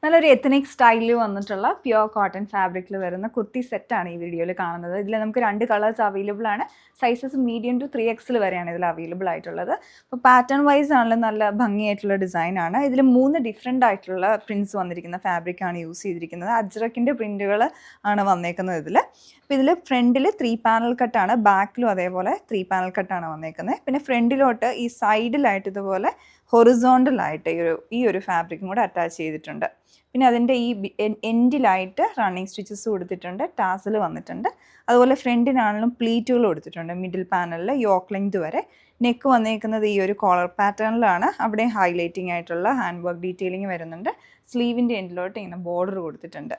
നല്ലൊരു എത്നിക് സ്റ്റൈലിൽ വന്നിട്ടുള്ള പ്യുവർ കോട്ടൺ ഫാബ്രിക്കിൽ വരുന്ന കുർത്തി സെറ്റാണ് ഈ വീഡിയോയിൽ കാണുന്നത്. ഇതിൽ നമുക്ക് 2 കളേഴ്സ് അവൈലബിൾ ആണ്. സൈസസ് മീഡിയം ടു 3XL വരെയാണ് ഇതിൽ അവൈലബിൾ ആയിട്ടുള്ളത്. അപ്പോൾ പാറ്റേൺ വൈസ് ആണെങ്കിലും നല്ല ഭംഗിയായിട്ടുള്ള ഡിസൈനാണ്. ഇതിൽ 3 ഡിഫറെൻ്റ് ആയിട്ടുള്ള പ്രിൻറ്റ്സ് വന്നിരിക്കുന്ന ഫാബ്രിക്കാണ് യൂസ് ചെയ്തിരിക്കുന്നത്. അജ്രക്കിൻ്റെ പ്രിൻറ്റുകൾ ആണ് വന്നേക്കുന്നത് ഇതിൽ. അപ്പോൾ ഇതിൽ ഫ്രണ്ടിൽ 3 പാനൽ കട്ടാണ്, ബാക്കിലും അതേപോലെ 3 പാനൽ കട്ടാണ് വന്നേക്കുന്നത്. പിന്നെ ഫ്രണ്ടിലോട്ട് ഈ സൈഡിലായിട്ട് ഇതുപോലെ ഹൊറിസോണ്ടലായിട്ട് ഈ ഒരു ഫാബ്രിക്കും കൂടെ അറ്റാച്ച് ചെയ്തിട്ടുണ്ട്. പിന്നെ അതിൻ്റെ ഈ എൻഡിലായിട്ട് റണ്ണിങ് സ്റ്റിച്ചസ് കൊടുത്തിട്ടുണ്ട്, ടാസൽ വന്നിട്ടുണ്ട്. അതുപോലെ ഫ്രണ്ടിനാണെങ്കിലും പ്ലീറ്റുകൾ കൊടുത്തിട്ടുണ്ട്. മിഡിൽ പാനലിൽ യോക്ക് ലെങ്ത് വരെ. നെക്ക് വന്നേക്കുന്നത് ഈ ഒരു കോളർ പാറ്റേണിലാണ്. അവിടെ ഹൈലൈറ്റിംഗ് ആയിട്ടുള്ള ഹാൻഡ് വർക്ക് ഡീറ്റെയിലിംഗ് വരുന്നുണ്ട്. സ്ലീവിൻ്റെ എൻഡിലോട്ട് ഇങ്ങനെ ബോർഡർ കൊടുത്തിട്ടുണ്ട്.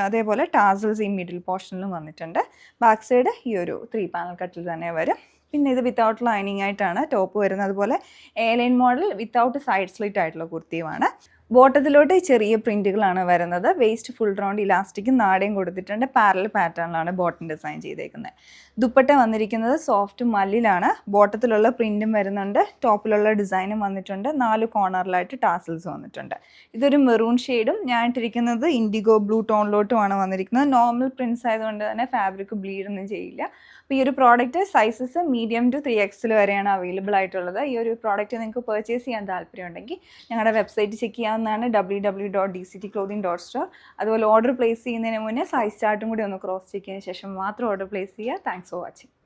അതേപോലെ ടാസൽസ് ഈ മിഡിൽ പോർഷനിലും വന്നിട്ടുണ്ട്. ബാക്ക് സൈഡ് ഈ ഒരു 3 പാനൽ കട്ടിൽ തന്നെ വരും. പിന്നെ ഇത് വിത്തൗട്ട് ലൈനിങ് ആയിട്ടാണ് ടോപ്പ് വരുന്നത്. അതുപോലെ airline model without side slit ആയിട്ടുള്ള കുർത്തിയുമാണ്. ബോട്ടത്തിലോട്ട് ചെറിയ പ്രിൻറ്റുകളാണ് വരുന്നത്. വേസ്റ്റ് ഫുൾ റൗണ്ട് ഇലാസ്റ്റിക്കും നാടയും കൊടുത്തിട്ടുണ്ട്. പാരൽ പാറ്റേണിലാണ് ബോട്ടം ഡിസൈൻ ചെയ്തേക്കുന്നത്. ദുപ്പട്ട വന്നിരിക്കുന്നത് സോഫ്റ്റ് മല്ലിലാണ്. ബോട്ടത്തിലുള്ള പ്രിൻറ്റും വരുന്നുണ്ട്, ടോപ്പിലുള്ള ഡിസൈനും വന്നിട്ടുണ്ട്. 4 കോർണറിലായിട്ട് ടാസൽസ് വന്നിട്ടുണ്ട്. ഇതൊരു മെറൂൺ ഷെയ്ഡും ഞാൻ ഇട്ടിരിക്കുന്നത് ഇൻഡിഗോ ബ്ലൂ ടോണിലോട്ടുമാണ് വന്നിരിക്കുന്നത്. നോർമൽ പ്രിൻറ്റ്സ് ആയതുകൊണ്ട് തന്നെ ഫാബ്രിക് ബ്ലീഡൊന്നും ചെയ്യില്ല. അപ്പോൾ ഈ ഒരു product sizes medium to 3XL വരെയാണ് അവൈലബിൾ ആയിട്ടുള്ളത്. ഈ ഒരു പ്രോഡക്റ്റ് നിങ്ങൾക്ക് പർച്ചേസ് ചെയ്യാൻ താല്പര്യമുണ്ടെങ്കിൽ ഞങ്ങളുടെ വെബ്സൈറ്റ് ചെക്ക് ചെയ്യാവുന്നതാണ്, www.dctclothing.store. അതുപോലെ ഓർഡർ പ്ലേസ് ചെയ്യുന്നതിന് മുന്നേ സൈസ് ചാർട്ടും കൂടി ഒന്ന് ക്രോസ് ചെക്ക് ചെയ്തതിന് ശേഷം മാത്രം ഓർഡർ പ്ലേസ് ചെയ്യുക. Thanks for watching.